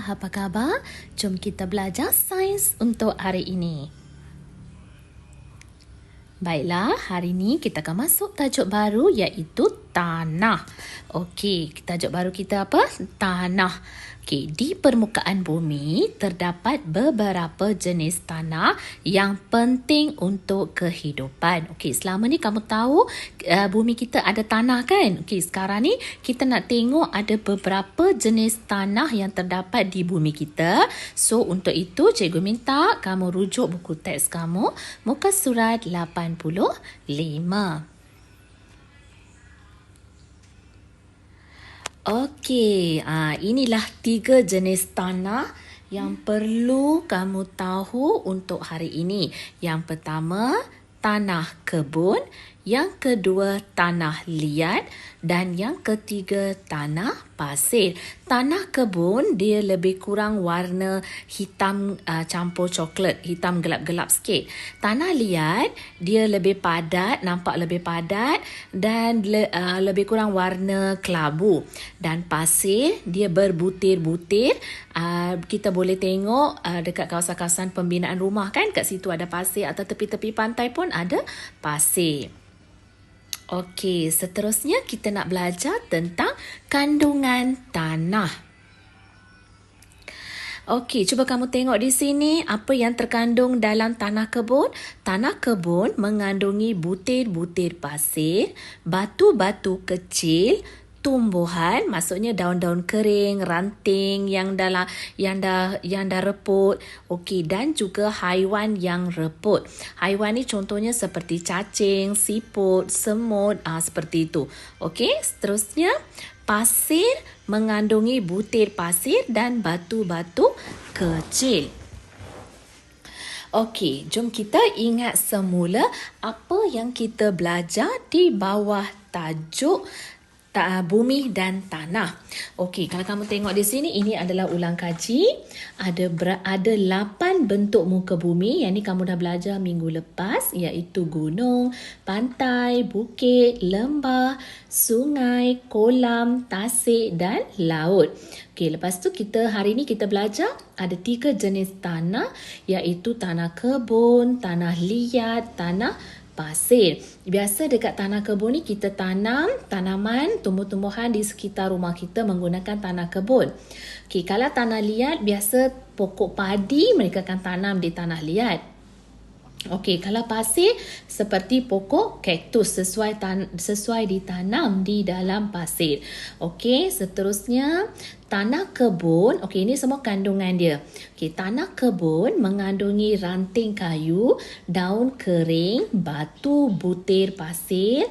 apa khabar? Jom kita belajar sains untuk hari ini. Baiklah, hari ini kita akan masuk tajuk baru iaitu tanah. Okey, tajuk baru kita apa? Tanah. Okey, di permukaan bumi terdapat beberapa jenis tanah yang penting untuk kehidupan. Okey, selama ni kamu tahu bumi kita ada tanah kan? Okey, sekarang ni kita nak tengok ada beberapa jenis tanah yang terdapat di bumi kita. So, untuk itu cikgu minta kamu rujuk buku teks kamu muka surat 85. Okey, inilah 3 jenis tanah yang perlu kamu tahu untuk hari ini. Yang pertama, tanah kebun. Yang kedua, tanah liat. Dan yang ketiga, tanah pasir. Tanah kebun, dia lebih kurang warna hitam campur coklat. Hitam gelap-gelap sikit. Tanah liat, dia lebih padat, nampak lebih padat. Dan lebih kurang warna kelabu. Dan pasir, dia berbutir-butir. Kita boleh tengok dekat kawasan-kawasan pembinaan rumah kan. Kat situ ada pasir atau tepi-tepi pantai pun ada pasir. Okey, seterusnya kita nak belajar tentang kandungan tanah. Okey, cuba kamu tengok di sini apa yang terkandung dalam tanah kebun. Tanah kebun mengandungi butir-butir pasir, batu-batu kecil, tumbuhan, maksudnya daun-daun kering, ranting yang dah reput. Okey, dan juga haiwan yang reput. Haiwan ni contohnya seperti cacing, siput, semut, seperti itu. Okey, seterusnya pasir mengandungi butir pasir dan batu-batu kecil. Okey, jom kita ingat semula apa yang kita belajar di bawah tajuk bumi dan tanah. Okey, kalau kamu tengok di sini, ini adalah ulang kaji. Ada 8 bentuk muka bumi. Yang ni kamu dah belajar minggu lepas, iaitu gunung, pantai, bukit, lembah, sungai, kolam, tasik dan laut. Okey, lepas tu hari ni kita belajar ada 3 jenis tanah, iaitu tanah kebun, tanah liat, tanah pasir. Biasa dekat tanah kebun ni kita tanam tanaman, tumbuh-tumbuhan di sekitar rumah kita menggunakan tanah kebun. Okey, kalau tanah liat biasa pokok padi mereka akan tanam di tanah liat. Okey, kalau pasir seperti pokok kaktus sesuai ditanam di dalam pasir. Okey, seterusnya tanah kebun. Okey, ini semua kandungan dia. Okey, tanah kebun mengandungi ranting kayu, daun kering, batu butir pasir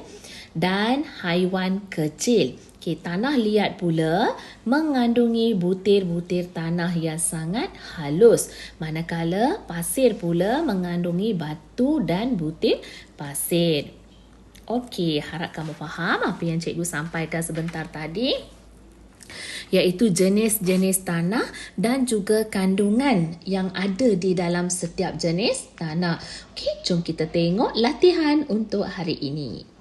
dan haiwan kecil. Okey, tanah liat pula mengandungi butir-butir tanah yang sangat halus. Manakala pasir pula mengandungi batu dan butir pasir. Okey, harap kamu faham apa yang cikgu sampaikan sebentar tadi, iaitu jenis-jenis tanah dan juga kandungan yang ada di dalam setiap jenis tanah. Okey, jom kita tengok latihan untuk hari ini.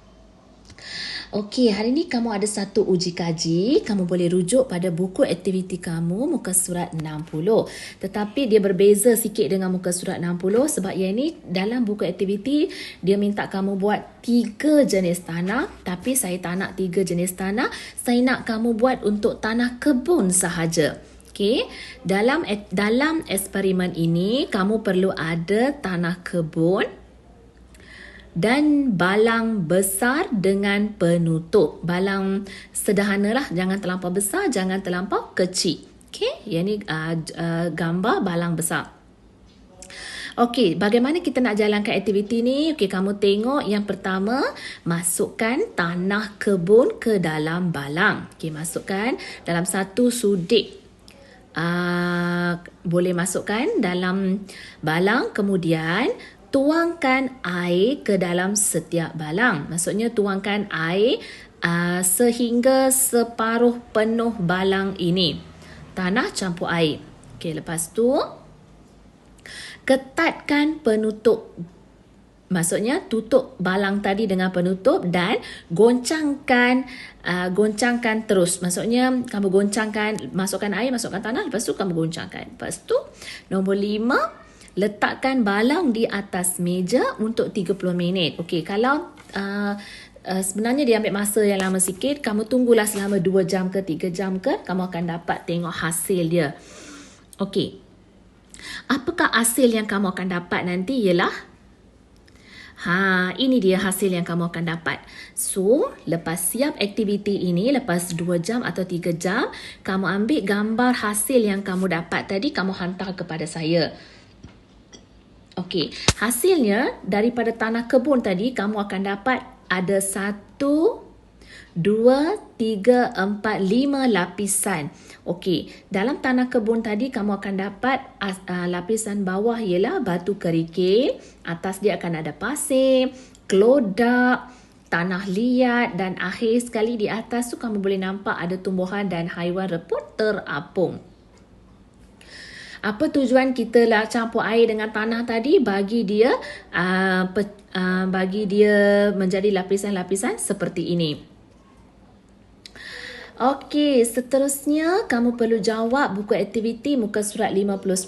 Okey, hari ni kamu ada satu uji kaji. Kamu boleh rujuk pada buku aktiviti kamu muka surat 60. Tetapi dia berbeza sikit dengan muka surat 60 sebab yang ni dalam buku aktiviti dia minta kamu buat 3 jenis tanah. Tapi saya tak nak 3 jenis tanah. Saya nak kamu buat untuk tanah kebun sahaja. Okey, dalam eksperimen ini kamu perlu ada tanah kebun dan balang besar dengan penutup. Balang sederhanalah, jangan terlampau besar, jangan terlampau kecil. Okey, yang ni gambar balang besar. Okey, bagaimana kita nak jalankan aktiviti ni? Okey, kamu tengok yang pertama, masukkan tanah kebun ke dalam balang. Okey, masukkan dalam satu sudik. Boleh masukkan dalam balang, kemudian tuangkan air ke dalam setiap balang. Maksudnya tuangkan air sehingga separuh penuh balang ini. Tanah campur air. Okey, lepas tu ketatkan penutup Maksudnya tutup balang tadi dengan penutup dan goncangkan terus. Maksudnya kamu goncangkan, masukkan air, masukkan tanah, lepas tu kamu goncangkan. Lepas tu nombor 5, letakkan balang di atas meja untuk 30 minit. Okey, kalau sebenarnya dia ambil masa yang lama sikit, kamu tunggulah selama 2 jam ke 3 jam ke, kamu akan dapat tengok hasil dia. Okey. Apakah hasil yang kamu akan dapat nanti ialah ini dia hasil yang kamu akan dapat. So, lepas siap aktiviti ini, lepas 2 jam atau 3 jam, kamu ambil gambar hasil yang kamu dapat tadi, kamu hantar kepada saya. Okey, hasilnya daripada tanah kebun tadi, kamu akan dapat ada 1, 2, 3, 4, 5 lapisan. Okey, dalam tanah kebun tadi kamu akan dapat lapisan bawah ialah batu kerikil, atas dia akan ada pasir, kelodak, tanah liat dan akhir sekali di atas tu kamu boleh nampak ada tumbuhan dan haiwan reput terapung. Apa tujuan kita campur air dengan tanah tadi? Bagi dia menjadi lapisan-lapisan seperti ini. Okey, seterusnya kamu perlu jawab buku aktiviti muka surat 59.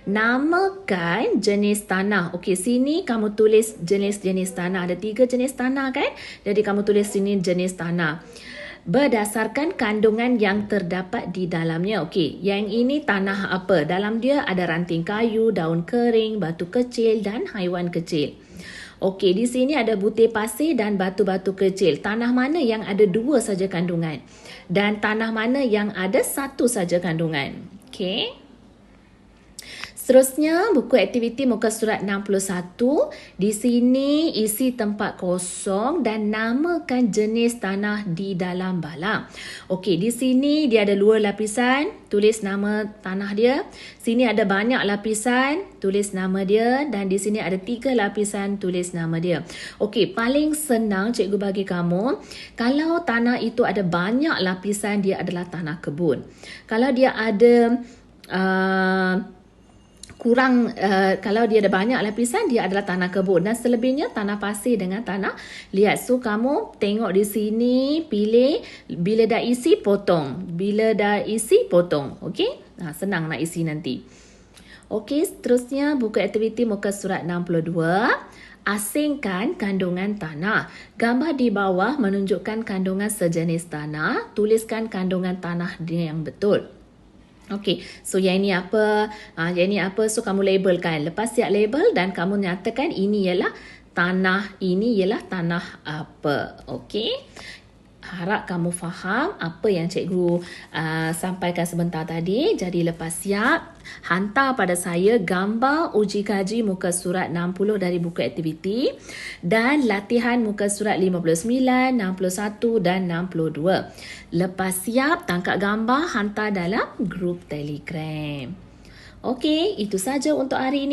Namakan jenis tanah. Okey, sini kamu tulis jenis-jenis tanah. Ada 3 jenis tanah kan? Jadi kamu tulis sini jenis tanah. Berdasarkan kandungan yang terdapat di dalamnya. Okey, yang ini tanah apa? Dalam dia ada ranting kayu, daun kering, batu kecil dan haiwan kecil. Okey, di sini ada butir pasir dan batu-batu kecil. Tanah mana yang ada 2 saja kandungan? Dan tanah mana yang ada 1 saja kandungan? Okey. Seterusnya, buku aktiviti muka surat 61. Di sini isi tempat kosong dan namakan jenis tanah di dalam balang. Okey, di sini dia ada 2 lapisan, tulis nama tanah dia. Sini ada banyak lapisan, tulis nama dia. Dan di sini ada 3 lapisan, tulis nama dia. Okey, paling senang cikgu bagi kamu, kalau tanah itu ada banyak lapisan, dia adalah tanah kebun. Kalau dia ada kalau dia ada banyak lapisan, dia adalah tanah kebun. Dan selebihnya tanah pasir dengan tanah liat. So, kamu tengok di sini, pilih, bila dah isi, potong. Bila dah isi, potong. Okey? Senang nak isi nanti. Okey, seterusnya buku aktiviti muka surat 62. Asingkan kandungan tanah. Gambar di bawah menunjukkan kandungan sejenis tanah. Tuliskan kandungan tanah dia yang betul. Okey, so yang ini apa? So kamu labelkan. Lepas siap label dan kamu nyatakan ini ialah tanah apa. Okey. Harap kamu faham apa yang cikgu sampaikan sebentar tadi. Jadi lepas siap, hantar pada saya gambar uji kaji muka surat 60 dari buku aktiviti dan latihan muka surat 59, 61 dan 62. Lepas siap, tangkap gambar, hantar dalam grup Telegram. Okey, itu saja untuk hari ini.